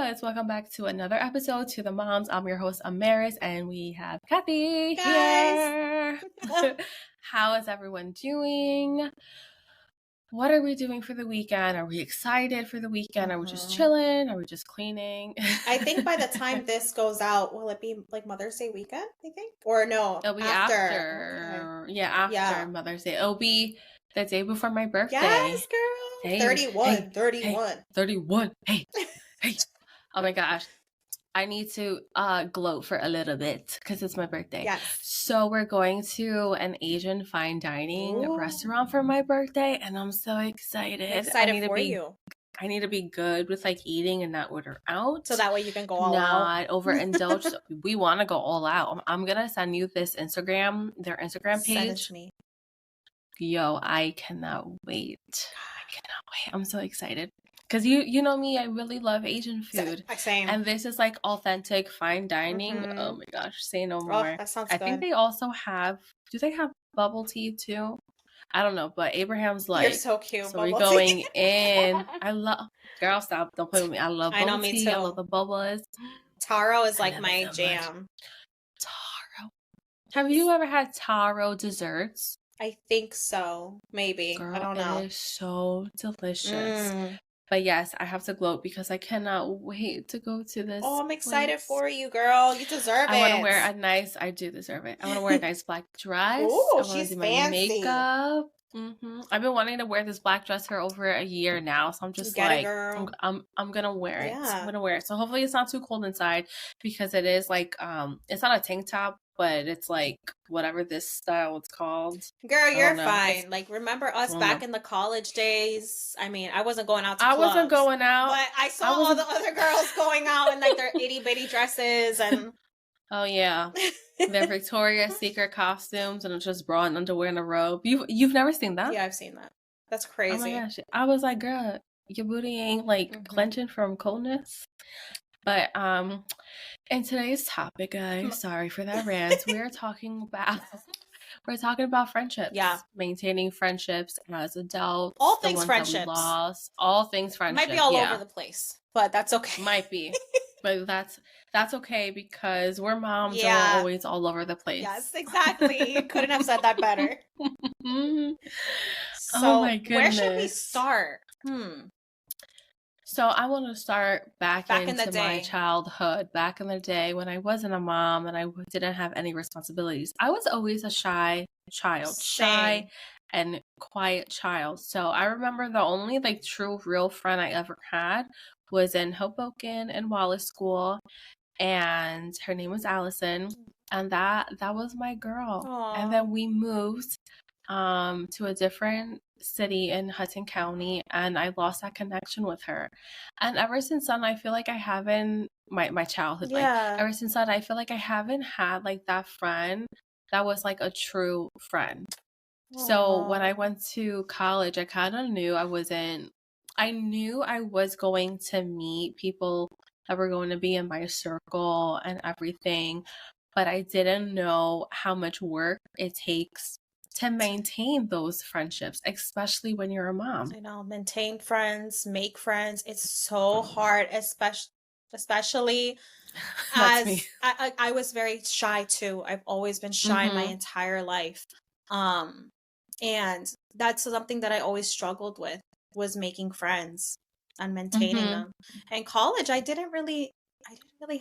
guys, welcome back to another episode to the Moms. I'm your host Amaris, and we have Kathy here. How is everyone doing? What are we doing for the weekend? Are we excited for the weekend? Are we just chilling? Are we just cleaning? I think by the time this goes out, will it be like Mother's Day weekend, I think? Or no, It'll be after. Okay. Yeah, after Mother's Day. It'll be the day before my birthday. Yes, girl. Hey, 31. 31. Hey. Oh my gosh. I need to gloat for a little bit because it's my birthday. Yes. So we're going to an Asian fine dining restaurant for my birthday, and I'm so excited. Excited for you. I need to be good with like eating and not order out. So that way you can go all out. Not overindulge. So we want to go all out. I'm going to send you this their Instagram page. Send it to me. Yo, I cannot wait. I'm so excited. Because you know me, I really love Asian food. Same. And this is like authentic fine dining. Mm-hmm. Oh my gosh, say no more. Oh, that sounds good. I think they also have, do they have bubble tea too? I don't know, but Abraham's like, you're so cute. So we're going in. I love, girl, stop, don't play with me. I love bubble tea. Me too. I love the bubbles. Taro is like my jam. Taro. Have you ever had taro desserts? I think so. Maybe. Girl, I don't know. It is so delicious. But yes, I have to gloat because I cannot wait to go to this. Oh, I'm excited for you, girl. You deserve it. I want to wear I do deserve it. I want to wear a nice black dress. Ooh, she's fancy. My makeup. I've been wanting to wear this black dress for over a year now, so I'm just like, I'm gonna wear it. I'm gonna wear it. So hopefully it's not too cold inside because it is like it's not a tank top, but it's like whatever this style it's called. Girl, you're fine. Like, remember us back in the college days? I mean, I wasn't going out to clubs. I wasn't going out. But I saw all the other girls going out in like their itty bitty dresses and oh yeah. Their Victoria's Secret costumes and it's just bra and underwear and a robe. You've never seen that? Yeah, I've seen that. That's crazy. Oh my gosh. I was like, girl, your booty ain't like clenching from coldness. But in today's topic, guys, sorry for that rant. We're talking about friendships. Yeah. Maintaining friendships as adults. All things friendships. Lost. All things friendships. Might be all over the place, but that's okay. Might be. But that's okay because we're moms and we're always all over the place. Yes, exactly. You couldn't have said that better. So, oh my goodness. Where should we start? So I want to start back into my childhood, back in the day when I wasn't a mom and I didn't have any responsibilities. I was always a shy child, shy and quiet child. So I remember the only like true real friend I ever had was in Hoboken and Wallace School, and her name was Allison, and that was my girl. Aww. And then we moved to a different city in Hudson County, and I lost that connection with her. And ever since then, I feel like I haven't my childhood ever since then, I feel like I haven't had like that friend that was like a true friend. Aww. So when I went to college, I kind of knew I knew I was going to meet people that were going to be in my circle and everything, but I didn't know how much work it takes to maintain those friendships, especially when you're a mom. I know, maintain friends, make friends. It's so hard, especially as I was very shy too. I've always been shy my entire life. And that's something that I always struggled with, was making friends and maintaining them. In college, I didn't really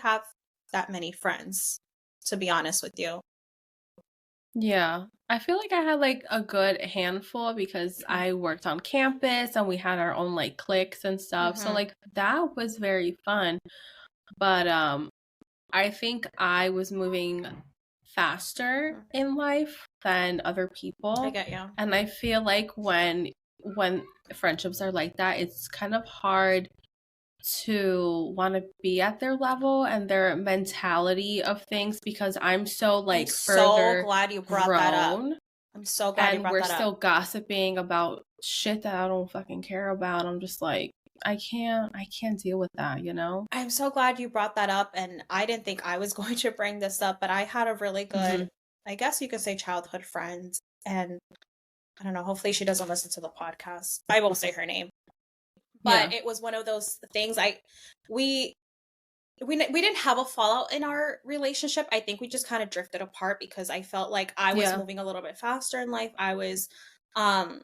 have that many friends, to be honest with you. Yeah, I feel like I had like a good handful because I worked on campus and we had our own like cliques and stuff. So like that was very fun. But I think I was moving faster in life than other people. I get you. And I feel like when friendships are like that, it's kind of hard to want to be at their level and their mentality of things because I'm so like further so glad you brought that up. I'm so glad you brought that up. And we're still gossiping about shit that I don't fucking care about. I'm just like, I can't deal with that, you know? I'm so glad you brought that up, and I didn't think I was going to bring this up, but I had a really good, I guess you could say, childhood friend, and I don't know, hopefully she doesn't listen to the podcast. I won't say her name. But it was one of those things, we we didn't have a fallout in our relationship. I think we just kind of drifted apart because I felt like I was moving a little bit faster in life. I was, um,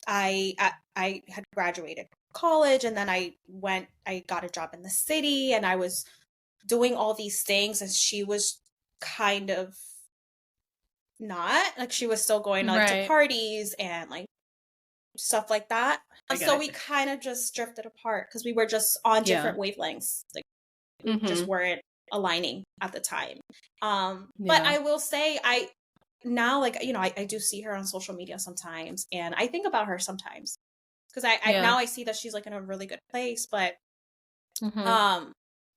I had graduated college, and then I got a job in the city, and I was doing all these things, and she was kind of not, like, she was still going like to parties and like stuff like that. So we kind of just drifted apart because we were just on different wavelengths. Like, we just weren't aligning at the time. But I will say, I now, like, you know, I do see her on social media sometimes, and I think about her sometimes because I now I see that she's like in a really good place. But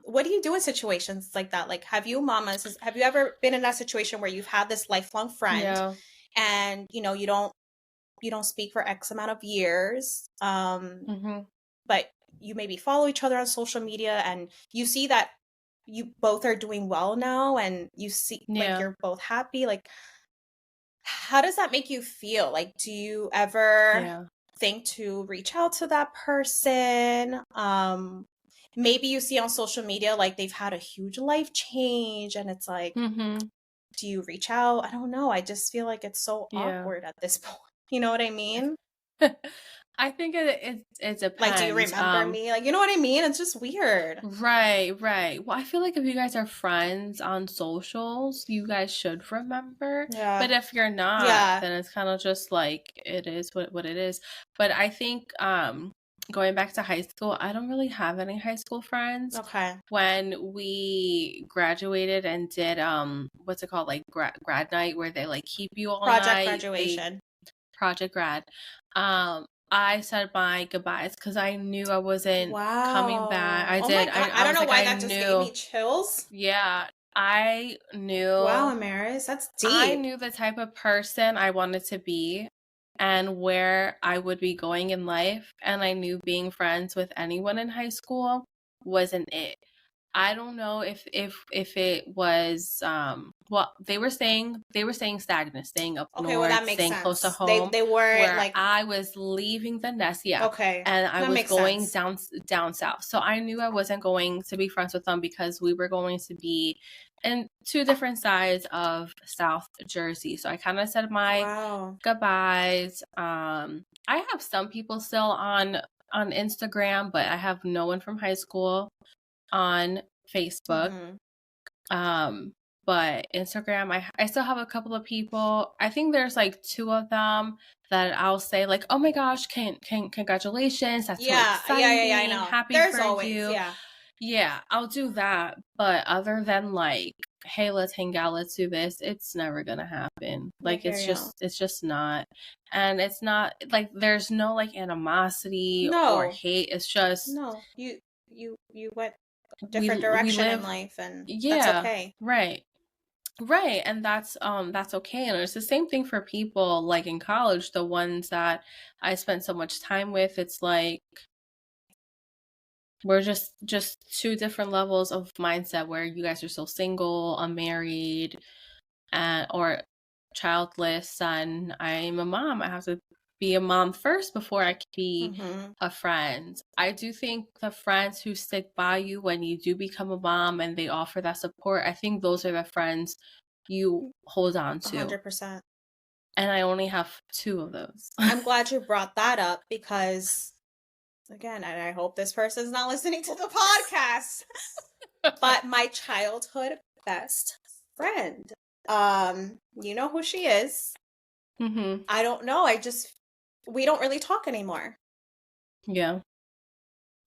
what do you do in situations like that? Like, have you ever been in that situation where you've had this lifelong friend and, you know, you don't speak for X amount of years, but you maybe follow each other on social media, and you see that you both are doing well now, and you see like you're both happy? Like, how does that make you feel? Like, do you ever think to reach out to that person? Maybe you see on social media like they've had a huge life change, and it's like, do you reach out? I don't know. I just feel like it's so awkward at this point. You know what I mean? I think it depends. Like, do you remember me? Like, you know what I mean? It's just weird. Right. Well, I feel like if you guys are friends on socials, you guys should remember. Yeah. But if you're not, then it's kind of just like, it is what it is. But I think going back to high school, I don't really have any high school friends. Okay. When we graduated and did what's it called, like grad night, where they like keep you all night. Project graduation. Project grad. I said my goodbyes because I knew I wasn't coming back. I did. I don't know why that just gave me chills. Yeah, I knew. Wow, Amaris, that's deep. I knew the type of person I wanted to be and where I would be going in life, and I knew being friends with anyone in high school wasn't it. I don't know if it was well, they were staying stagnant, staying up north, well, that makes staying sense. Close to home. They weren't like, I was leaving the nest, okay, and I was going sense. down south. So I knew I wasn't going to be friends with them because we were going to be in two different sides of South Jersey. So I kind of said my goodbyes. I have some people still on Instagram, but I have no one from high school on Facebook. But Instagram, I still have a couple of people. I think there's like two of them that I'll say like, oh my gosh, congratulations, that's so exciting. I know. Happy there's for always, you. Yeah, I'll do that. But other than like, hey, let's hang out, let's do this, it's never gonna happen. Like, it's just not. And it's not like there's no like animosity or hate. It's just you went a different direction in life, and that's okay. Right. And that's okay. And it's the same thing for people like in college, the ones that I spent so much time with. It's like we're just two different levels of mindset, where you guys are still single, unmarried, or childless, and I'm a mom. I have to be a mom first before I can be a friend. I do think the friends who stick by you when you do become a mom and they offer that support, I think those are the friends you hold on to. 100%. And I only have two of those. I'm glad you brought that up because, again, and I hope this person's not listening to the podcast, but my childhood best friend, you know who she is. I don't know. We don't really talk anymore. Yeah.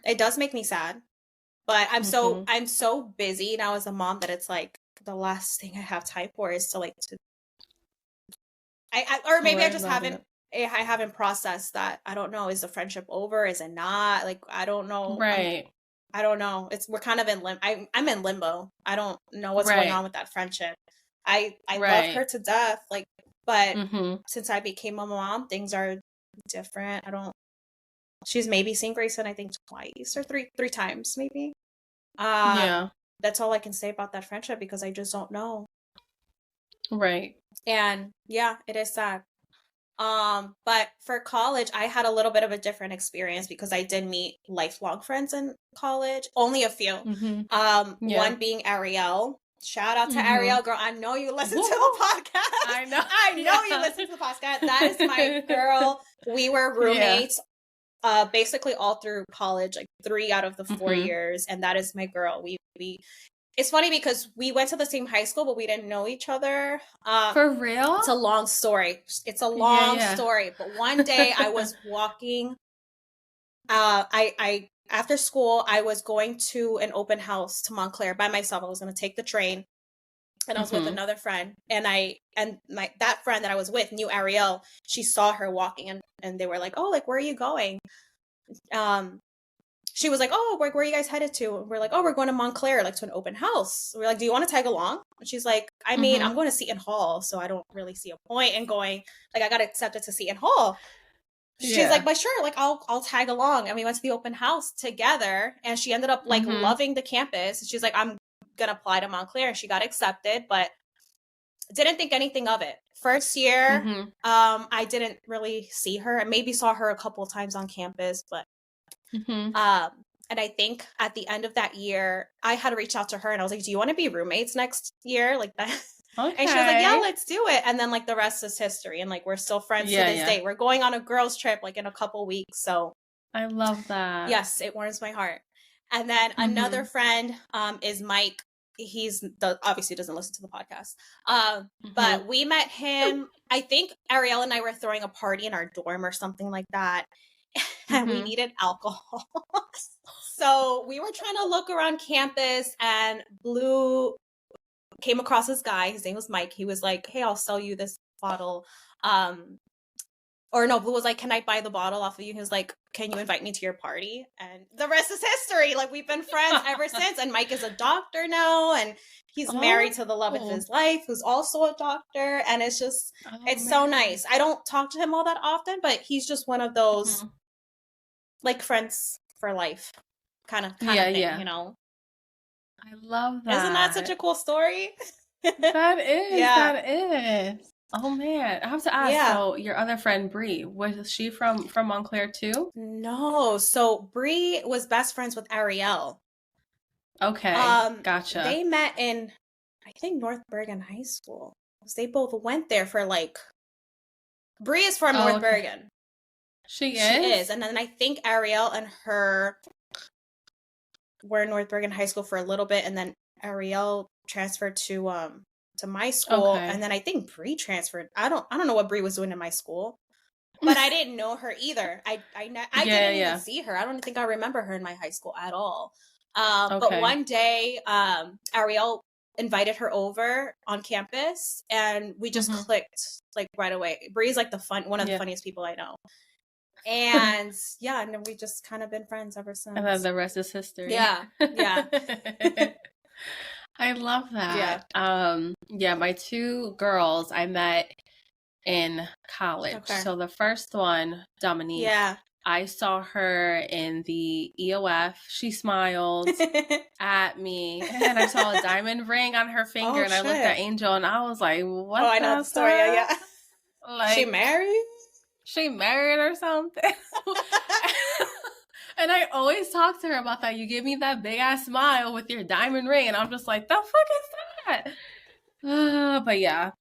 It does make me sad, but I'm so busy now as a mom that it's like the last thing I have time for is to like or maybe I just haven't I haven't processed that. I don't know. Is the friendship over? Is it not? Like, I don't know. Right. I don't know. We're kind of in limbo. I'm in limbo. I don't know what's going on with that friendship. I love her to death. Like, but since I became a mom, things are different. She's maybe seen Grayson, I think twice or three times maybe. That's all I can say about that friendship because I just don't know. Right. And yeah, it is sad. But for college, I had a little bit of a different experience because I did meet lifelong friends in college. Only a few. One being Ariel. Shout out to Ariel, girl. I know you listen to the podcast. I know. I know you listen to the podcast. That is my girl. We were roommates basically all through college, like 3 out of the 4 years. And that is my girl. We it's funny because we went to the same high school, but we didn't know each other. For real? It's a long story. It's a long story. But one day I was walking. I after school, I was going to an open house to Montclair by myself. I was going to take the train, and I was with another friend. And that friend that I was with knew Ariel. She saw her walking, and they were like, "Oh, like where are you going?" She was like, "Oh, where are you guys headed to?" And we're like, "Oh, we're going to Montclair, like to an open house." We're like, "Do you want to tag along?" And she's like, "I mean, I'm going to Seton Hall, so I don't really see a point in going. Like, I got accepted to Seton Hall." She's like, "But sure, like I'll tag along." And we went to the open house together, and she ended up like loving the campus. She's like, "I'm gonna apply to Montclair," and she got accepted, but didn't think anything of it. First year, I didn't really see her. I maybe saw her a couple of times on campus, but and I think at the end of that year, I had reached out to her and I was like, "Do you want to be roommates next year?" Like that. Okay. And she was like, "Yeah, let's do it." And then like the rest is history. And like we're still friends to this day. We're going on a girls' trip like in a couple weeks. So I love that. Yes, it warms my heart. And then another friend is Mike. He's obviously doesn't listen to the podcast. But we met him. I think Ariel and I were throwing a party in our dorm or something like that. And we needed alcohol. So we were trying to look around campus, and Blue came across this guy. His name was Mike. He was like, "Hey, I'll sell you this bottle." Or no, Blue was like, "Can I buy the bottle off of you?" He was like, "Can you invite me to your party?" And the rest is history. Like we've been friends ever since. And Mike is a doctor now, and he's married to the love of his life, who's also a doctor. And it's just, it's so nice. I don't talk to him all that often, but he's just one of those like friends for life kind of thing, you know? I love that. Isn't that such a cool story? That is. That is. Oh man, I have to ask. So your other friend Bree, was she from Montclair too? No. So Bree was best friends with Ariel. Okay, gotcha. They met in, I think, North Bergen High School. They both went there for like. Bree is from North Bergen. She is? She is. And then I think Ariel and her were in North Bergen High School for a little bit, and then Ariel transferred to my school, and then I think Bree transferred. I don't know what Bree was doing in my school, but I didn't know her either. I didn't even see her. I don't think I remember her in my high school at all. But one day, Ariel invited her over on campus, and we just clicked like right away. Bree's like one of the funniest people I know. And and then we just kind of been friends ever since. And then the rest is history. Yeah. I love that. My two girls I met in college. So the first one, Dominique, I saw her in the EOF. She smiled at me, and I saw a diamond ring on her finger, and I looked at Angel, and I was like, "What?" Oh, I know the story. Yeah. Like, she married? She married or something. And I always talk to her about that. You give me that big ass smile with your diamond ring, and I'm just like, the fuck is that? But yeah,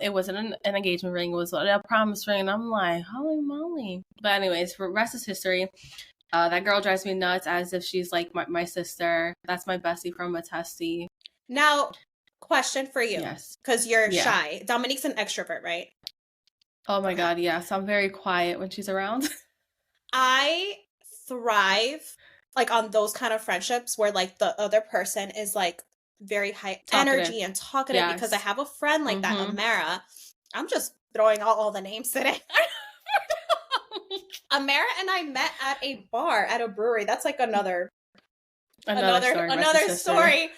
it wasn't an engagement ring. It was a promise ring. And I'm like, holy moly. But anyways, for rest is history. That girl drives me nuts as if she's like my sister. That's my bestie from a testy. Now, question for you. Yes. Because you're shy. Dominique's an extrovert, right? Oh my God, yes. I'm very quiet when she's around. I thrive like on those kind of friendships where like the other person is like very high energy and talkative, because I have a friend like that, Amara. I'm just throwing out all the names today. Amara and I met at a bar at a brewery. That's like another story.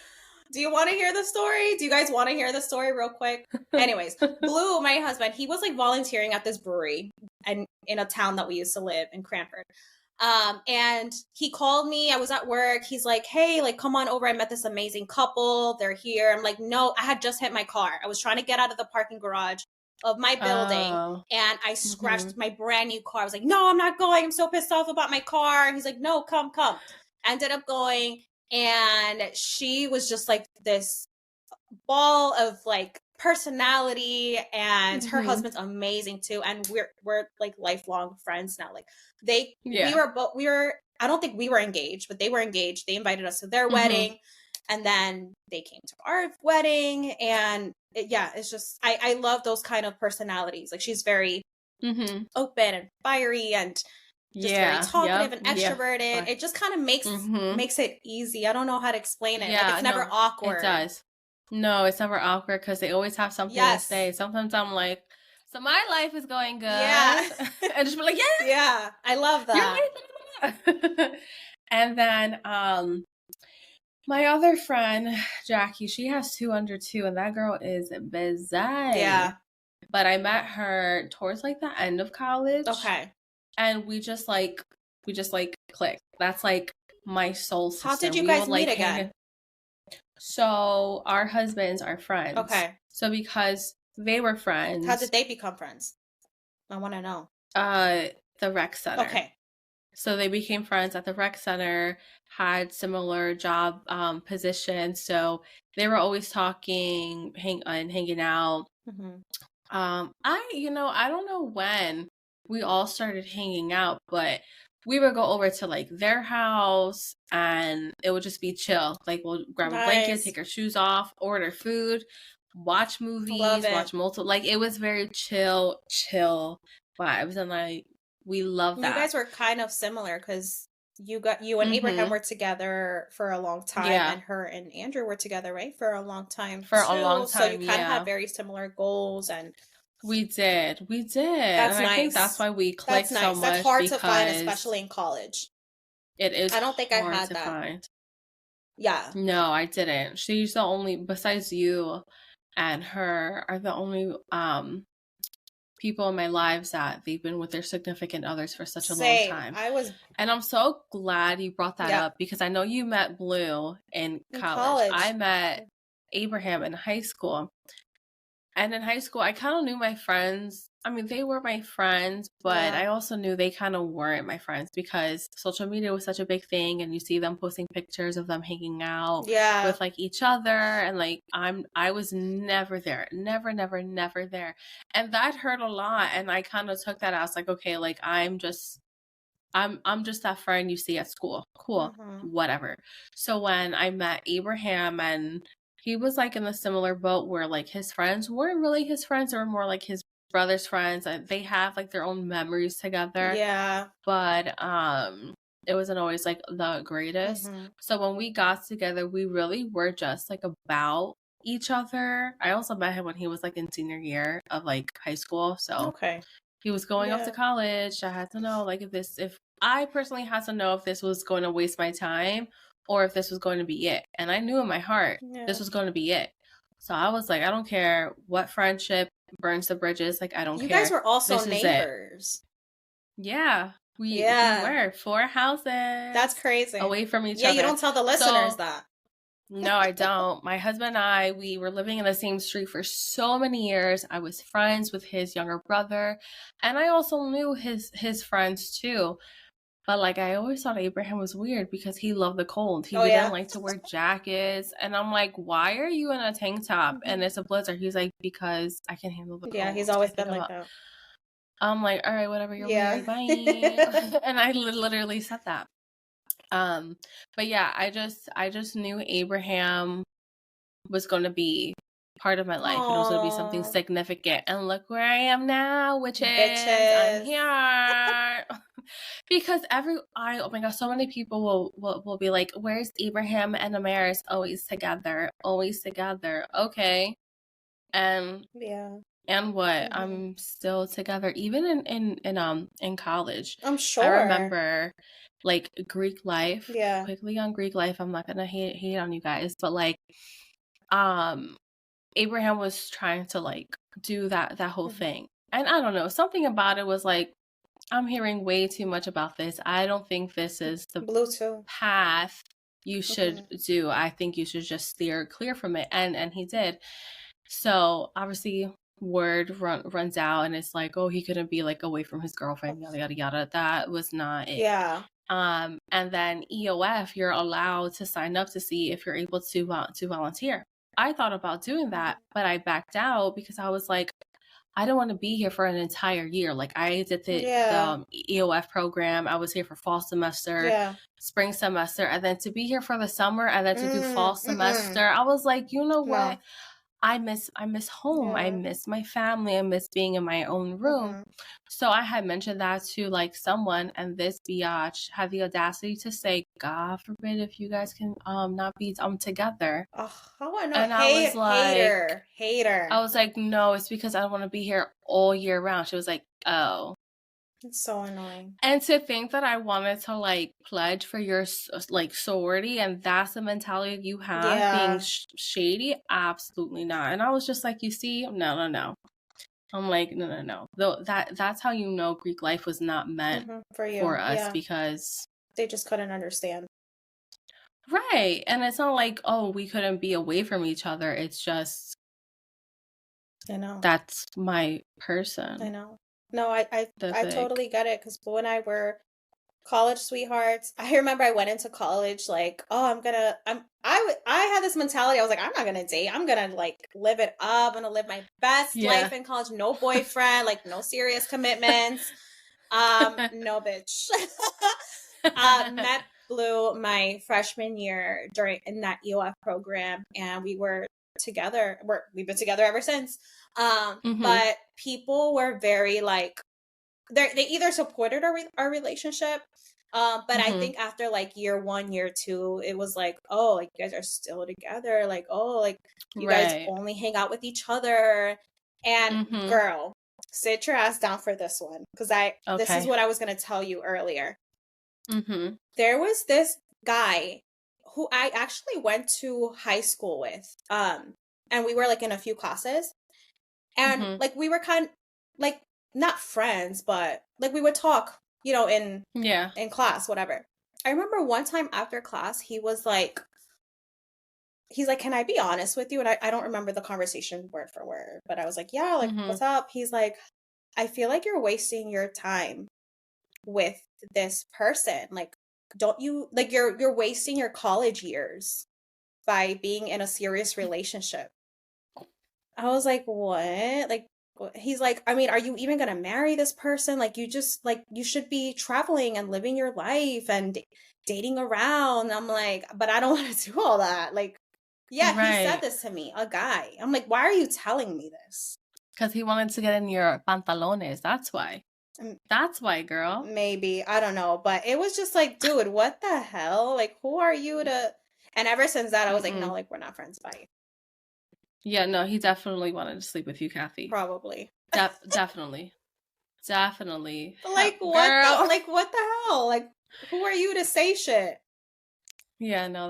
Do you want to hear the story? Do you guys want to hear the story real quick? Anyways, Blue, my husband, he was like volunteering at this brewery and in a town that we used to live in, Cranford. And he called me. I was at work. He's like, "Hey, like, come on over. I met this amazing couple. They're here." I'm like, "No, I had just hit my car. I was trying to get out of the parking garage. of my building, and I scratched my brand new car. I was like, no, I'm not going. I'm so pissed off about my car. And he's like, no, come. Ended up going, and she was just like this ball of like personality, and her husband's amazing too, and we're like lifelong friends now. Like we were I don't think we were engaged, but they were engaged. They invited us to their wedding, and then they came to our wedding, and it's just I love those kind of personalities. Like she's very open and fiery and just very talkative and extroverted. It just kind of makes it easy. I don't know how to explain it. Like it's never awkward. It does. No, it's never awkward because they always have something to say. Sometimes I'm like, so my life is going good. Yeah. And just be like, yeah. Yeah. I love that. And then my other friend, Jackie, she has 2 under 2, and that girl is busy. Yeah. But I met her towards like the end of college. Okay. And we just like clicked. That's like my soul sister. How did you guys meet again? So our husbands are friends. Okay. So because they were friends. How did they become friends? I want to know. The rec center. Okay. So they became friends at the rec center, had similar job positions. So they were always talking, hanging out. I don't know when we all started hanging out, but we would go over to like their house and it would just be chill. Like we'll grab a blanket, take our shoes off, order food, watch movies, watch multiple. Like it was very chill vibes, and like we love that. You guys were kind of similar because you and Abraham were together for a long time, and her and Andrew were together, right, for a long time. So you kind of had very similar goals, and we did. That's and nice. I think that's why we clicked so much. That's hard to find, especially in college. It is. I don't think I had that. Find. Yeah. No, I didn't. She's the only, besides you and her, are the only people in my lives that they've been with their significant others for such a long time. And I'm so glad you brought that up, because I know you met Blue in college. I met Abraham in high school. And in high school, I kind of knew my friends. I mean, they were my friends, but I also knew they kind of weren't my friends because social media was such a big thing, and you see them posting pictures of them hanging out with like each other, and like I was never there, never there, and that hurt a lot. And I kind of took that as like, okay, like I'm just that friend you see at school, cool, whatever. So when I met Abraham, and he was like in a similar boat where like his friends weren't really his friends, they were more like his brother's friends, and they have like their own memories together. Yeah. But it wasn't always like the greatest. So when we got together, we really were just like about each other. I also met him when he was like in senior year of like high school. So he was going off to college. I had to know like if I personally had to know if this was going to waste my time or if this was going to be it. And I knew in my heart this was going to be it. So I was like, I don't care what friendship burns the bridges. Like, I don't care. You guys were also neighbors. Yeah. We were 4 houses. That's crazy. Away from each other. Yeah, you don't tell the listeners that. No, I don't. My husband and I, we were living in the same street for so many years. I was friends with his younger brother. And I also knew his friends too. But, like, I always thought Abraham was weird because he loved the cold. He didn't like to wear jackets. And I'm like, why are you in a tank top and it's a blizzard? He's like, because I can handle the cold. Yeah, he's always been like that. I'm like, all right, whatever, you're weird, bye. And I literally said that. But yeah, I just knew Abraham was going to be part of my life. And it was going to be something significant. And look where I am now, which is I'm here. Because oh my gosh, so many people will be like, where's Abraham and Amaris? Always together. Okay. And what? I'm still together, even in college. I'm sure. I remember like Greek life. Yeah. Quickly on Greek life. I'm not gonna hate on you guys, but like Abraham was trying to like do that whole thing. And I don't know, something about it was like, I'm hearing way too much about this. I don't think this is the path you should do. I think you should just steer clear from it. And he did. So obviously word runs out and it's like, oh, he couldn't be like away from his girlfriend, yada yada yada. That was not it. Yeah. And then EOF, you're allowed to sign up to see if you're able to volunteer. I thought about doing that, but I backed out because I was like, I don't want to be here for an entire year. Like I did the EOF program. I was here for fall semester, spring semester, and then to be here for the summer and then to do fall semester. I was like, you know what? I miss home. I miss my family. I miss being in my own room. So I had mentioned that to like someone, and this biatch had the audacity to say, God forbid if you guys can not be together. And I was like, hater. I was like, no, it's because I don't want to be here all year round. She was like, oh. It's so annoying. And to think that I wanted to like pledge for your like sorority, and that's the mentality you have, being shady, absolutely not. And I was just like, you see, no. I'm like, no. Though that's how you know Greek life was not meant for us, because they just couldn't understand. Right. And it's not like, oh, we couldn't be away from each other. It's just, I know, that's my person. I know. No, I totally get it, because when I were college sweethearts, I remember I went into college like, oh, I had this mentality. I was like, I'm not gonna date. I'm gonna like live it up. I'm gonna live my best life in college. No boyfriend, like no serious commitments. No bitch. Met Blue my freshman year in that EOF program, and we were together. We've been together ever since. But people were very like, they either supported our relationship, but I think after like year 1, year 2, it was like, oh, like you guys are still together, like, oh, like you guys only hang out with each other. And girl, sit your ass down for this one, because this is what I was going to tell you earlier. There was this guy who I actually went to high school with, and we were like in a few classes, and like we were kind of like not friends, but like we would talk, you know, in class, whatever. I remember one time after class, he's like, can I be honest with you? And I don't remember the conversation word for word, but I was like, yeah, like what's up? He's like, I feel like you're wasting your time with this person. Like, don't you, like, you're wasting your college years by being in a serious relationship. I was like, what? Like, he's like, I mean, are you even gonna marry this person? Like, you just, like, you should be traveling and living your life and dating around. I'm like, but I don't want to do all that. Like, yeah, he said this to me, a guy. I'm like, why are you telling me this? Because he wanted to get in your pantalones. That's why. That's why, girl. Maybe. I don't know. But it was just like, dude, what the hell? Like, who are you to... And ever since that, I was like, no, like, we're not friends. Bye. Yeah, no, he definitely wanted to sleep with you, Kathy. Probably. Definitely. Definitely. Like, what the hell? Like, who are you to say shit? Yeah, no,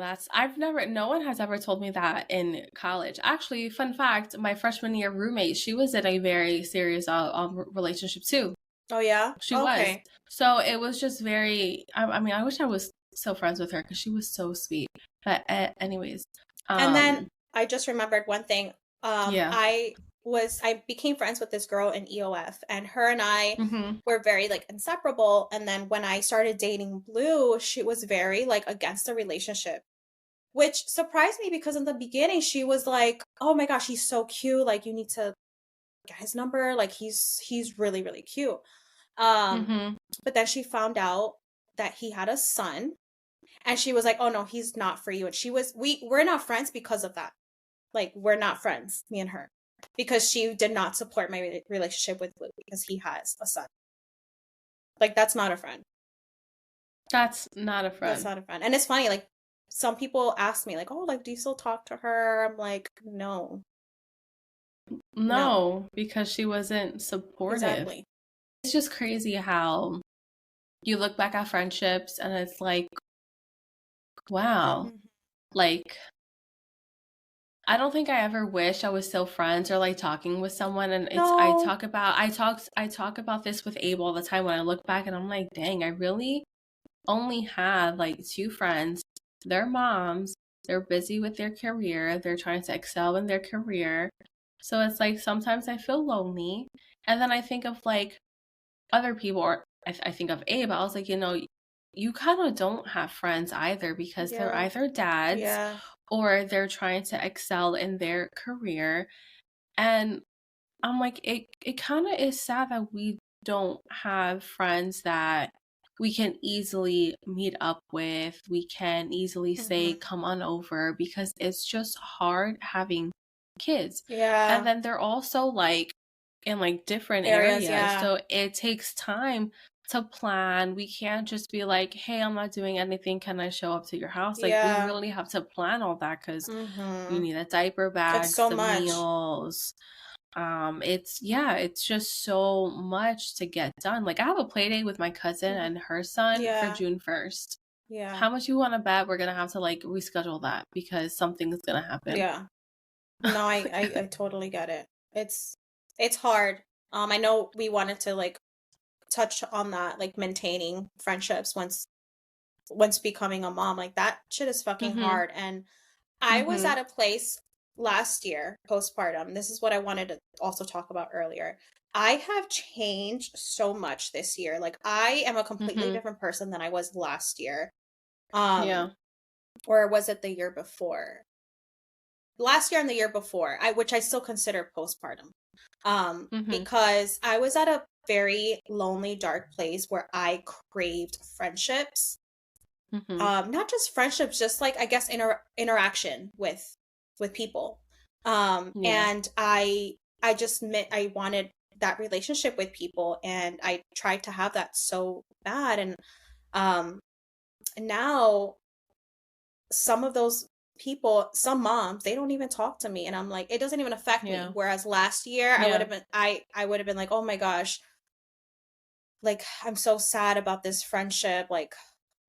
no one has ever told me that in college. Actually, fun fact, my freshman year roommate, she was in a very serious relationship too. Oh, yeah? She was. So it was just very, I mean, I wish I was still friends with her because she was so sweet. But anyways. And then I just remembered one thing. I became friends with this girl in EOF, and her and I were very like inseparable. And then when I started dating Blue, she was very like against the relationship, which surprised me because in the beginning she was like, oh my gosh, he's so cute. Like, you need to get his number. Like, he's really, really cute. But then she found out that he had a son, and she was like, oh no, he's not for you. And we're not friends because of that. Like, we're not friends, me and her, because she did not support my relationship with Blue because he has a son. Like, that's not a friend. That's not a friend. That's not a friend. And it's funny, like, some people ask me, like, oh, like, do you still talk to her? I'm like, no. No, because she wasn't supportive. Exactly. It's just crazy how you look back at friendships and it's like, wow, like, I don't think I ever wish I was still friends or like talking with someone. And I talk about this with Abe all the time when I look back, and I'm like, dang, I really only had like 2 friends. They're moms. They're busy with their career. They're trying to excel in their career. So it's like sometimes I feel lonely. And then I think of like other people, or I think of Abe. I was like, you kind of don't have friends either because they're Yeah. either dads Yeah. or they're trying to excel in their career. And I'm like, it kind of is sad that we don't have friends that we can easily meet up with. We can easily say, come on over, because it's just hard having kids. Yeah. And then they're also like in like different areas. Yeah. So it takes time to plan. We can't just be like, hey, I'm not doing anything. Can I show up to your house? Like, we really have to plan all that because you need the diaper bags, so the much. meals. It's just so much to get done. Like, I have a play date with my cousin and her son for June 1st. Yeah. How much you want to bet we're gonna have to like reschedule that because something's gonna happen? Yeah. No, I totally get it. It's hard. I know we wanted to like touch on that, like maintaining friendships once becoming a mom. Like that shit is fucking hard. And I was at a place last year, postpartum. This is what I wanted to also talk about earlier. I have changed so much this year. Like I am a completely different person than I was last year. Or was it the year before? Last year and the year before, which I still consider postpartum. Because I was at a very lonely, dark place where I craved friendships. Not just friendships, just like I guess interaction with people. And I wanted that relationship with people, and I tried to have that so bad. And now some of those people, some moms, they don't even talk to me, and I'm like, it doesn't even affect me. Whereas last year I would have been like, oh my gosh, like I'm so sad about this friendship, like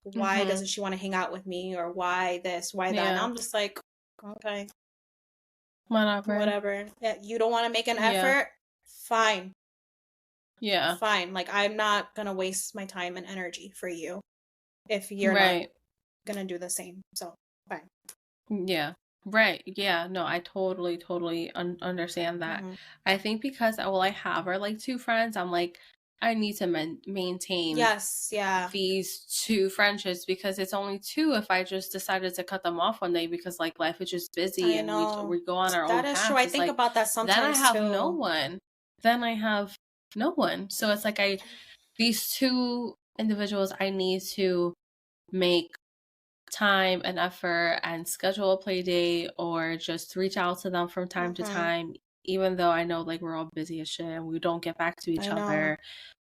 why doesn't she want to hang out with me, or why this, why that? And I'm just like, okay, whatever. Yeah, you don't want to make an effort, fine. Fine. Like I'm not gonna waste my time and energy for you if you're not gonna do the same. So fine. Yeah. Right. Yeah. No, I totally understand that. I think because I have our like two friends, I'm like, I need to maintain these two friendships because it's only two. If I just decided to cut them off one day because like life is just busy and we go on our own path. That is true. I think about that sometimes. Then I have no one. Then I have no one. So it's like these two individuals I need to make time and effort and schedule a play date or just reach out to them from time to time, even though I know like we're all busy as shit and we don't get back to each other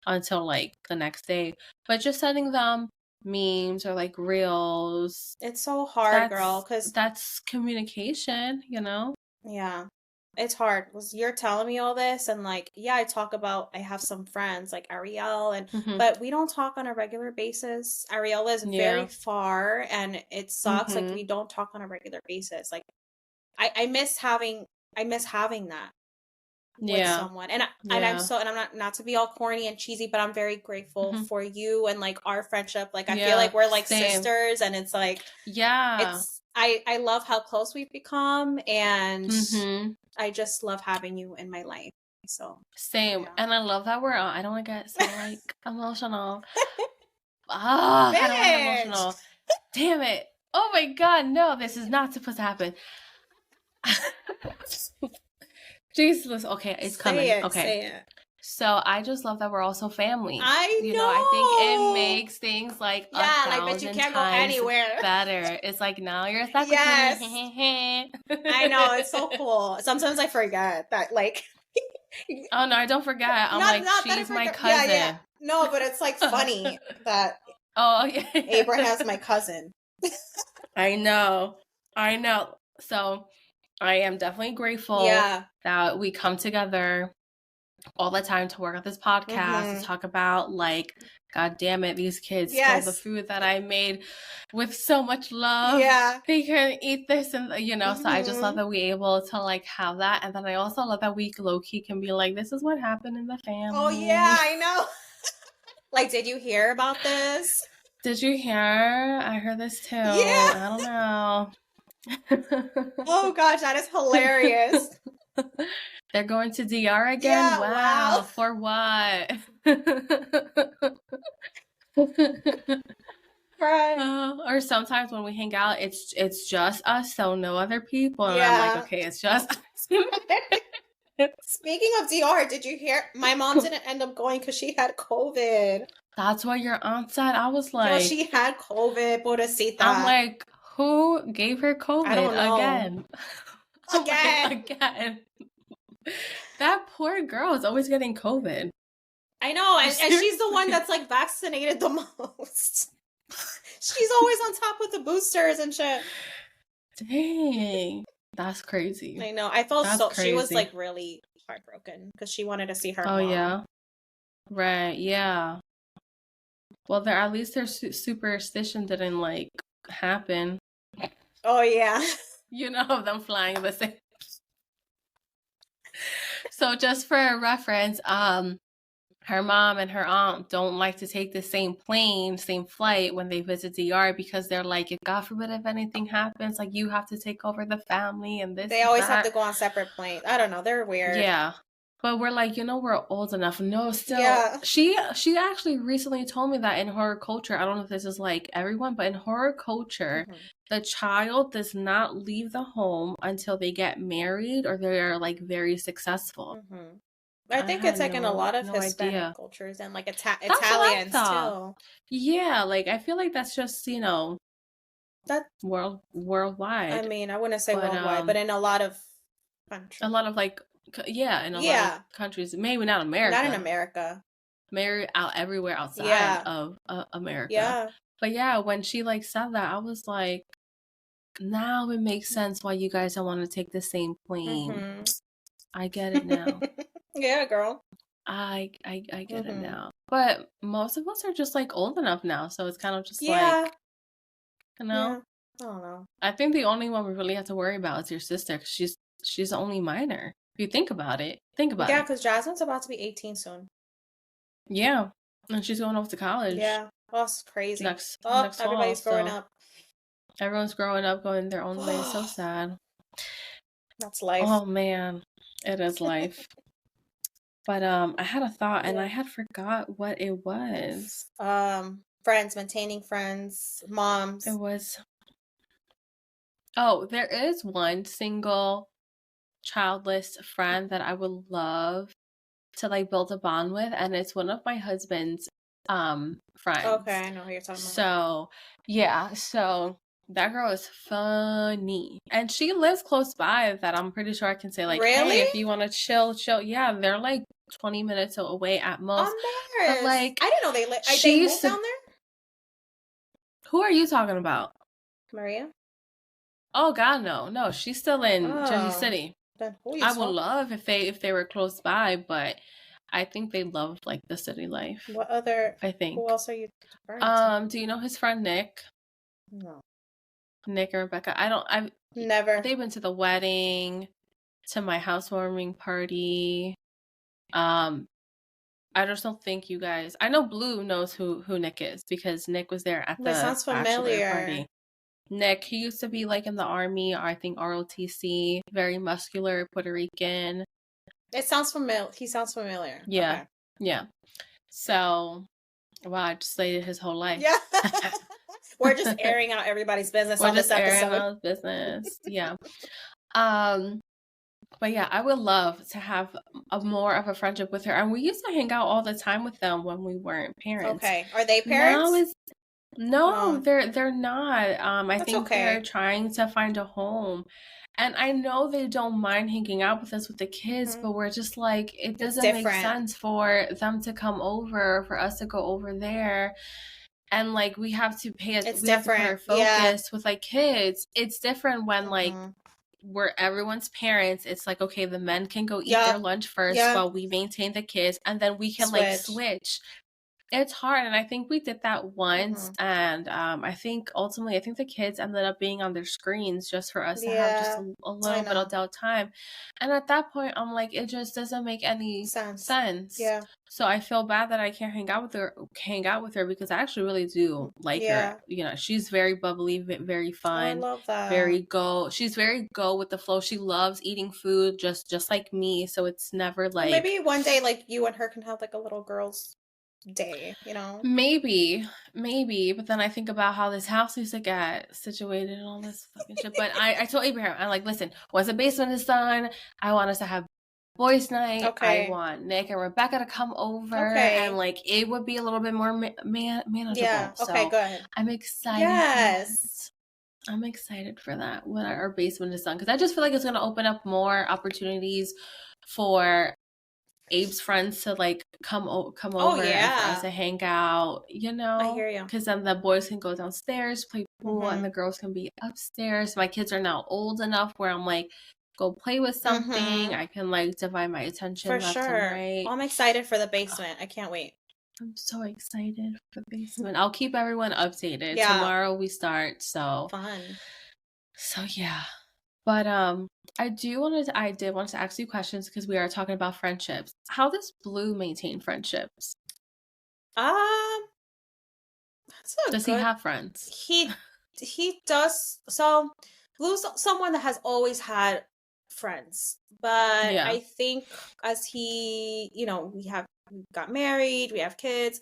until like the next day. But just sending them memes or like reels, it's so hard, girl, because that's communication, Yeah. It's hard because you're telling me all this, and like, yeah, I have some friends like Ariel, but we don't talk on a regular basis. Ariel is very far, and it sucks. Like we don't talk on a regular basis. Like I miss having that with someone. And I'm not to be all corny and cheesy, but I'm very grateful for you and like our friendship. Like I feel like we're like sisters, and it's like I love how close we've become, and I just love having you in my life. So same. And I love that I don't want to get so like emotional. I don't want to get emotional. Damn it. Oh my God, no, this is not supposed to happen. Jesus, okay, it's coming. Okay. Say it. So I just love that we're also family. I know. I think it makes things like and I bet you can't go anywhere better. It's like now you're stuck with me. I know, it's so cool. Sometimes I forget that, like. Oh no, I don't forget. I'm like, she's my cousin. Yeah. No, but it's like funny that Abraham's my cousin. I know. So I am definitely grateful that we come together all the time to work on this podcast to talk about like, God damn it, these kids stole the food that I made with so much love. Yeah. They couldn't eat this and so I just love that we're able to like have that. And then I also love that we low-key can be like, this is what happened in the family. Oh yeah, I know. Like, did you hear about this? Did you hear? I heard this too. Yeah. I don't know. Oh gosh, that is hilarious. They're going to DR again? Yeah, Wow. wow. For what? Right. Or sometimes when we hang out, it's just us, so no other people. And I'm like, Yeah. okay, it's just us. Speaking of DR, did you hear? My mom didn't end up going because she had COVID. That's what your aunt said. I was Yo, like, she had COVID, I'm pobrecita. like, who gave her I COVID don't know. again? I'm like, Again. again. That poor girl is always getting COVID. I know, and she's the one that's like vaccinated the most. She's always on top with the boosters and shit. Dang. That's crazy. I know. I felt That's so. crazy. She was like really heartbroken because she wanted to see her mom. Oh, yeah. Right. Yeah. Well, at least their superstition didn't like happen. Oh, yeah. You know, of them flying the same. So just for a reference, her mom and her aunt don't like to take the same plane, same flight when they visit DR because they're like, if God forbid if anything happens, like you have to take over the family and this. They always that. have to go on separate planes. I don't know. They're weird. Yeah. But we're like, we're old enough. No, still. Yeah. She actually recently told me that in horror culture, I don't know if this is like everyone, but in horror culture, the child does not leave the home until they get married or they are like very successful. I think it's like in a lot of Hispanic cultures and like Italians too. Yeah, like I feel like that's just, that worldwide. I mean, I wouldn't say worldwide, but in a lot of countries. A lot of like, in a lot of countries. Maybe not America. Not in America. Married out everywhere outside of America. Yeah. But yeah, when she like said that, I was like, now it makes sense why you guys don't want to take the same plane. I get it now. Yeah, girl. I get it now. But most of us are just like old enough now, so it's kind of just like, Yeah. I don't know. I think the only one we really have to worry about is your sister, because she's the only minor. If you think about it, Yeah, because Jasmine's about to be 18 soon. Yeah, and she's going off to college. Yeah, that's crazy. Next everybody's fall, growing up. Everyone's growing up, going their own way. So sad. That's life. Oh man, it is life. But I had a thought and I had forgot what it was. Friends, maintaining friends, moms. It was. Oh, there is one single childless friend that I would love to like build a bond with, and it's one of my husband's friends. Okay, I know who you're talking about. So yeah, so that girl is funny, and she lives close by. That I'm pretty sure I can say like, really? Hey, if you want to chill. Yeah, they're like 20 minutes away at most. But like, I didn't know they moved down there. Who are you talking about? Maria? Oh God, no, she's still in Jersey City. Then I would love if they were close by, but I think they love like the city life. What other? I think. Who else are you referring to? Do you know his friend Nick? No. Nick and Rebecca. I've never. They've been to the wedding, to my housewarming party. I just don't think you guys. I know Blue knows who Nick is because Nick was there at the bachelor party. Nick, he used to be like in the army, or I think ROTC, very muscular Puerto Rican. It sounds familiar. He sounds familiar. Yeah. Okay. Yeah. So, wow, I just slated his whole life. Yeah. We're just airing out everybody's business on this episode. Airing out business. Yeah. But yeah, I would love to have more of a friendship with her. And we used to hang out all the time with them when we weren't parents. Okay. Are they parents? No, they're not. I think they're trying to find a home. And I know they don't mind hanging out with us with the kids, but we're just like, it doesn't make sense for them to come over, for us to go over there. And like, we have to pay it. It's different. Have to put our focus with like kids. It's different when like, we're everyone's parents. It's like, okay, the men can go eat their lunch first while we maintain the kids, and then we can like switch. It's hard, and I think we did that once, and I think ultimately, I think the kids ended up being on their screens just for us to have just a little bit of adult time. And at that point, I'm like, it just doesn't make any sense. Yeah. So I feel bad that I can't hang out with her because I actually really do like her. You know, she's very bubbly, very fun. I love that. She's very go with the flow. She loves eating food just like me. So it's never like, maybe one day like you and her can have like a little girls day, you know? Maybe, but then I think about how this house used to get situated and all this fucking shit. But I told Abraham, I'm like, listen, once the basement is done, I want us to have boys' night. I want Nick and Rebecca to come over, and like it would be a little bit more manageable. Yeah. Okay. So good. I'm excited. I'm excited for that when our basement is done because I just feel like it's gonna open up more opportunities for Abe's friends to like come over and for us to hang out, you know. I hear you. Because then the boys can go downstairs, play pool, and the girls can be upstairs. My kids are now old enough where I'm like, go play with something. I can like divide my attention left and right. I'm excited for the basement. I can't wait. I'm so excited for the basement. I'll keep everyone updated. Tomorrow we start, so fun. So yeah. But I did want to ask you questions because we are talking about friendships. How does Blue maintain friendships? Does he have friends? He does. So Blue's someone that has always had friends, but I think as he, you know, we got married, we have kids.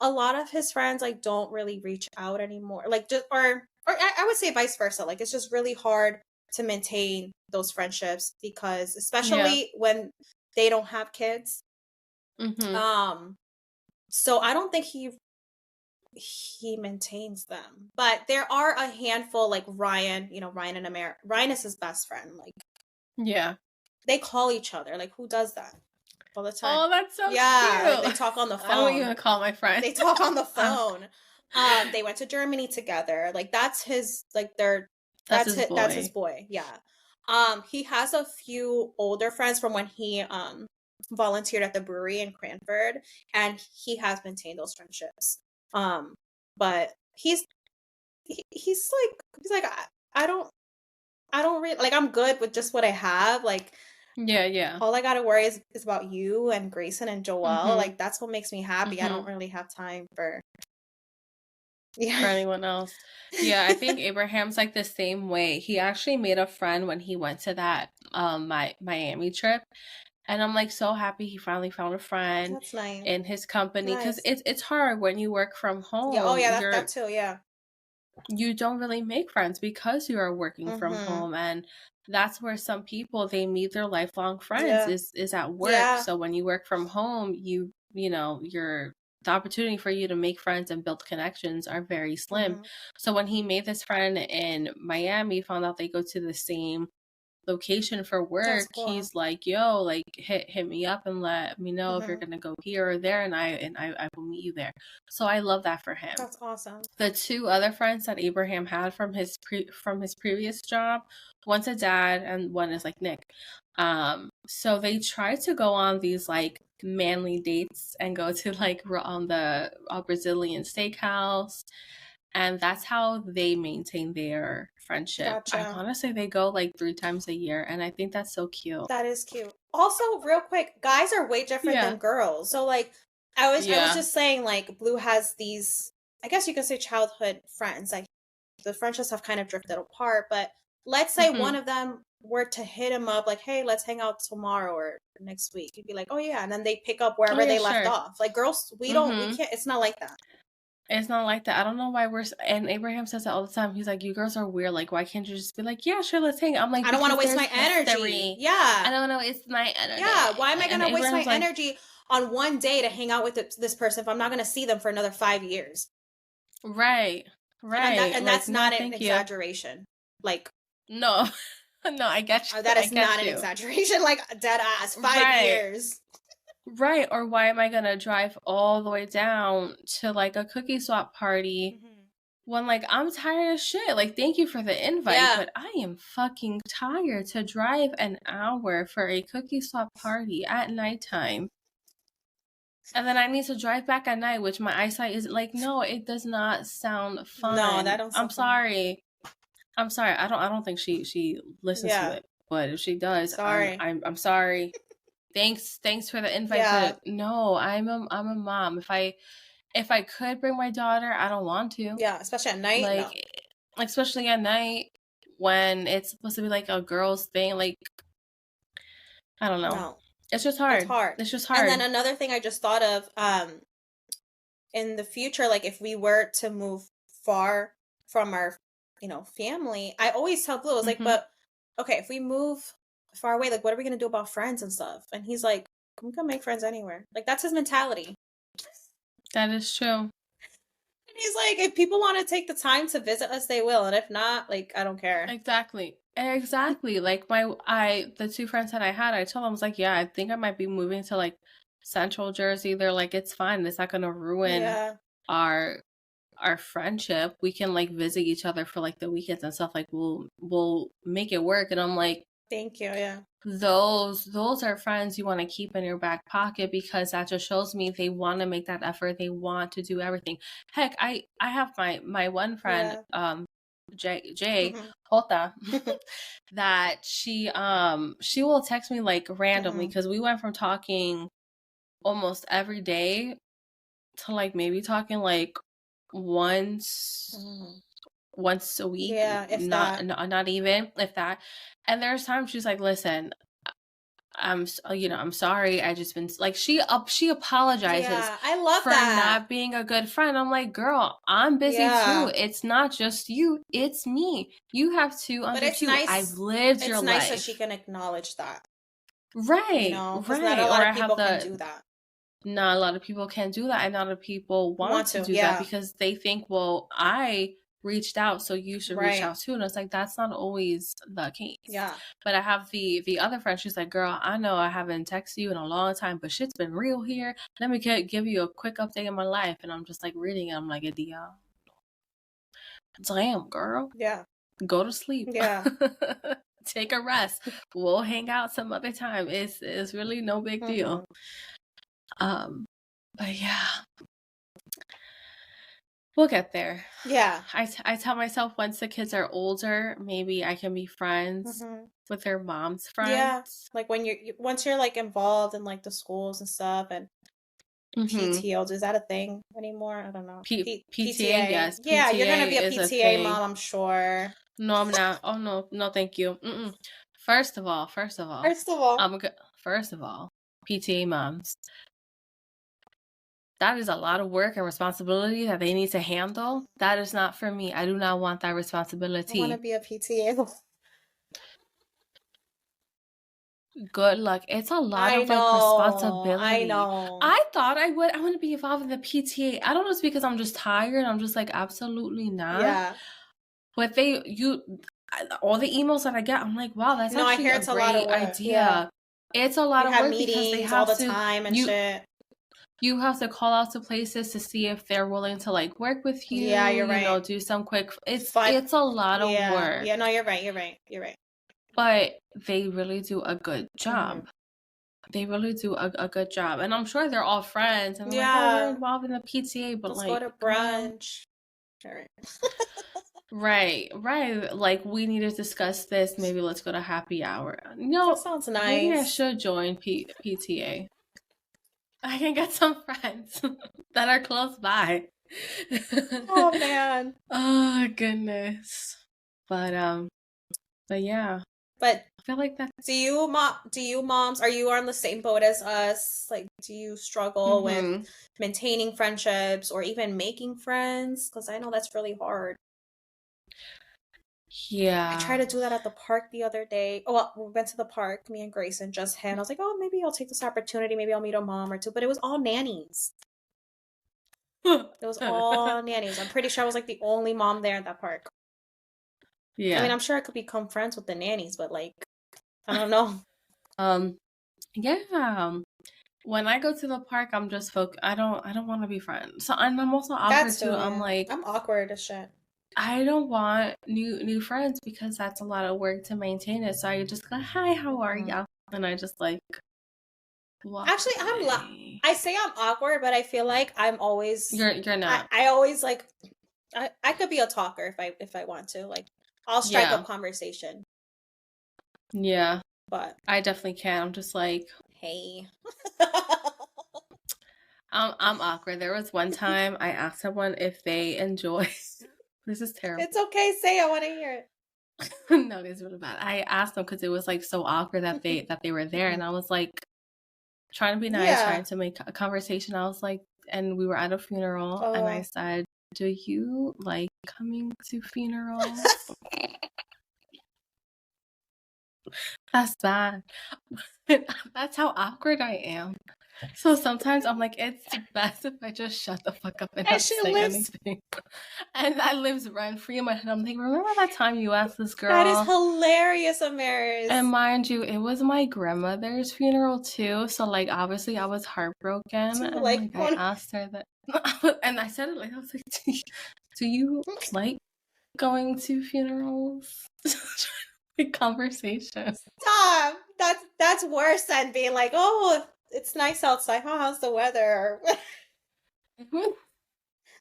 A lot of his friends like don't really reach out anymore. Like just or I would say vice versa. Like it's just really hard to maintain those friendships because especially when they don't have kids. So I don't think he maintains them, but there are a handful like Ryan, you know, Ryan and Amaris. Ryan is his best friend. Like, they call each other. Like, who does that all the time? Oh, that's so cute. Like, they talk on the phone. I don't even call my friend. They talk on the phone. They went to Germany together. Like that's his. Like that's his boy. Yeah. He has a few older friends from when he volunteered at the brewery in Cranford, and he has maintained those friendships. But he's like I don't really like, I'm good with just what I have. Like all I gotta worry is about you and Grayson and Joelle. Like that's what makes me happy. I don't really have time for anyone else. I think Abraham's like the same way. He actually made a friend when he went to that my Miami trip. And I'm like so happy he finally found a friend in his company because it's hard when you work from home. That too. You don't really make friends because you are working from home, and that's where some people they meet their lifelong friends is at work. So when you work from home, you know the opportunity for you to make friends and build connections are very slim. So when he made this friend in Miami, found out they go to the same location for work, he's like, yo, like hit me up and let me know if you're gonna go here or there, and I will meet you there. So I love that for him. That's awesome. The two other friends that Abraham had from his previous job, one's a dad and one is like Nick. So they try to go on these like manly dates and go to like on the Brazilian steakhouse. And that's how they maintain their friendship. I want to say they go like 3 times a year, and I think that's so cute. That is cute. Also, real quick, guys are way different than girls. So like I was just saying, like Blue has these, I guess you could say, childhood friends. Like the friendships have kind of drifted apart, but let's say one of them were to hit him up like, hey, let's hang out tomorrow or next week. You'd be like, oh yeah, and then they pick up wherever they left off. Like girls, we can't, it's not like that. It's not like that. I don't know why and Abraham says that all the time. He's like, you girls are weird. Like, why can't you just be like, yeah, sure, let's hang out. I'm like, I don't want to waste my energy. I don't want to waste my energy. Yeah, why am I going to waste my energy on one day to hang out with this person if I'm not going to see them for another 5 years? Right. And that's not an exaggeration. Like, no, I get you. That is not an exaggeration. Like, dead ass, 5 years. Right, or why am I gonna drive all the way down to like a cookie swap party when like I'm tired of shit? Like, thank you for the invite, but I am fucking tired to drive an hour for a cookie swap party at nighttime. And then I need to drive back at night, which my eyesight is like, no, it does not sound fun. No, that don't sound sorry. I'm sorry. I don't think she listens to it. But if she does, sorry. I'm sorry. Thanks for the invite. But no, I'm a mom. If I could bring my daughter, I don't want to. Yeah, especially at night. Like, no. Especially at night when it's supposed to be like a girl's thing. Like, I don't know. No. It's just hard. It's just hard. And then another thing I just thought of, in the future, like if we were to move far from our, family, I always tell Blue, I was like, but okay, if we move far away, like what are we gonna do about friends and stuff? And he's like, we can make friends anywhere. Like that's his mentality. That is true. And he's like, if people want to take the time to visit us, they will, and if not, like I don't care. Exactly. Like the two friends that I had, I told them, I was like, yeah, I think I might be moving to like Central Jersey. They're like, it's fine. It's not gonna ruin our friendship. We can like visit each other for like the weekends and stuff. Like we'll make it work. And I'm like, thank you. Yeah. Those are friends you want to keep in your back pocket, because that just shows me they want to make that effort. They want to do everything. Heck, I have my one friend, Jay Jota, that she will text me like randomly, because we went from talking almost every day to like maybe talking like once a week. Yeah, if not even if that. And there's times she's like, listen, I'm sorry. I just been like, she apologizes. Yeah, I love for not being a good friend. I'm like, girl, I'm busy too. It's not just you. It's me. You have to understand. But it's nice. I've lived your life. It's nice that she can acknowledge that. Right. Right. Not a lot of people can do that. Not a lot of people can do that. And not a lot of people want to do that, because they think, well, I reached out, so you should reach out too. And it's like, that's not always the case. Yeah. But I have the other friend, she's like, girl, I know I haven't texted you in a long time, but shit's been real here. Let me give you a quick update in my life. And I'm just like reading it. I'm like, damn, girl. Yeah. Go to sleep. Yeah. Take a rest. We'll hang out some other time. It's really no big deal. But yeah. We'll get there. Yeah. I tell myself, once the kids are older, maybe I can be friends with their mom's friends. Yeah. Like once you're like involved in like the schools and stuff, and PTOs, is that a thing anymore? I don't know. PTA, yes. Yeah, PTA, you're gonna be a PTA mom, I'm sure. No, I'm not. Oh no, thank you. First of all, PTA moms. That is a lot of work and responsibility that they need to handle. That is not for me. I do not want that responsibility. I want to be a PTA. Good luck. It's a lot of responsibility. I know. I thought I want to be involved in the PTA. I don't know if it's because I'm just tired. I'm just like, absolutely not. Yeah. But all the emails that I get, I'm like, wow, that's actually a great idea. Yeah. It's a lot of work because they have all the time and shit. You have to call out to places to see if they're willing to like work with you. Yeah, you're right. Do some quick. It's a lot of work. Yeah, no, you're right. But they really do a good job. They really do a good job, and I'm sure they're all friends. And like, oh, we're involved in the PTA, but let's go to brunch. Right. Like, we need to discuss this. Maybe let's go to happy hour. No, that sounds nice. Maybe I should join PTA. I can get some friends that are close by. Oh man. Oh goodness. But yeah. But I feel like that. Do you moms, are you on the same boat as us? Like, do you struggle with maintaining friendships or even making friends? Because I know that's really hard. Yeah. I tried to do that at the park the other day. Oh, well, we went to the park, me and Grace, and just him. I was like, oh, maybe I'll take this opportunity. Maybe I'll meet a mom or two. But it was all nannies. It was all nannies. I'm pretty sure I was like the only mom there at that park. Yeah. I mean, I'm sure I could become friends with the nannies, but like, I don't know. Yeah. When I go to the park, I'm just I don't want to be friends. So I'm also awkward too. I'm like, I'm awkward as shit. I don't want new friends because that's a lot of work to maintain it. So I just go, hi, how are ya? And I just like walk Actually, I say I'm awkward, but I feel like I'm always you're not. I always like I could be a talker if I want to. Like I'll strike up conversation. Yeah. But I definitely can. I'm just like, hey. I'm awkward. There was one time I asked someone if they enjoy. This is terrible. It's okay. Say I want to hear it. No, it's really bad. I asked them because it was like so awkward that they were there, and I was like trying to be nice, trying to make a conversation. I was like, and we were at a funeral, and I said, "Do you like coming to funerals?" That's bad. That's how awkward I am. So sometimes I'm like, it's best if I just shut the fuck up and not say anything. And that lives rent free in my head. I'm like, remember that time you asked this girl? That is hilarious, Amaris. And mind you, it was my grandmother's funeral too. So like, obviously, I was heartbroken. And like I asked her that, and I said it like, I was like, do you like going to funerals? Conversation. Stop. That's worse than being like, oh, it's nice outside. How's the weather?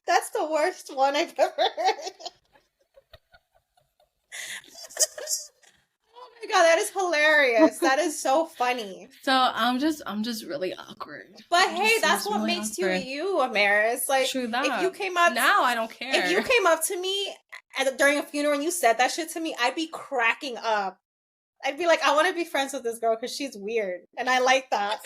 That's the worst one I've ever heard. Oh my god, that is hilarious. That is so funny. So I'm just really awkward. But hey, that's what really makes you, Amaris. Like, true that. If you came up now, I don't care. If you came up to me during a funeral and you said that shit to me, I'd be cracking up. I'd be like, I want to be friends with this girl because she's weird, and I like that.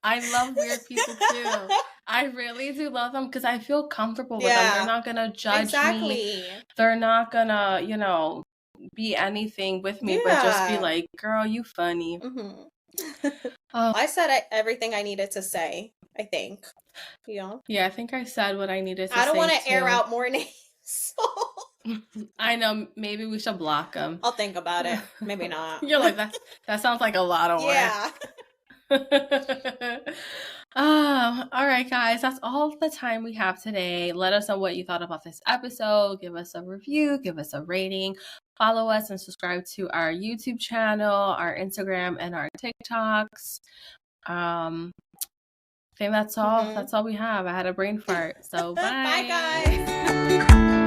I love weird people too. I really do love them because I feel comfortable with them. They're not gonna judge me. They're not gonna, be anything with me, but just be like, girl, you funny. I said everything I needed to say, I think. Yeah, I think I said what I needed to say. I don't want to air out more names. I know, maybe we should block them. I'll think about it. Maybe not. You're like, that sounds like a lot of work. Yeah. All right, guys, that's all the time we have today. Let us know what you thought about this episode. Give us a review, give us a rating, follow us and subscribe to our YouTube channel, our Instagram, and our TikToks. I think that's all. That's all we have. I had a brain fart. So bye. Bye, guys.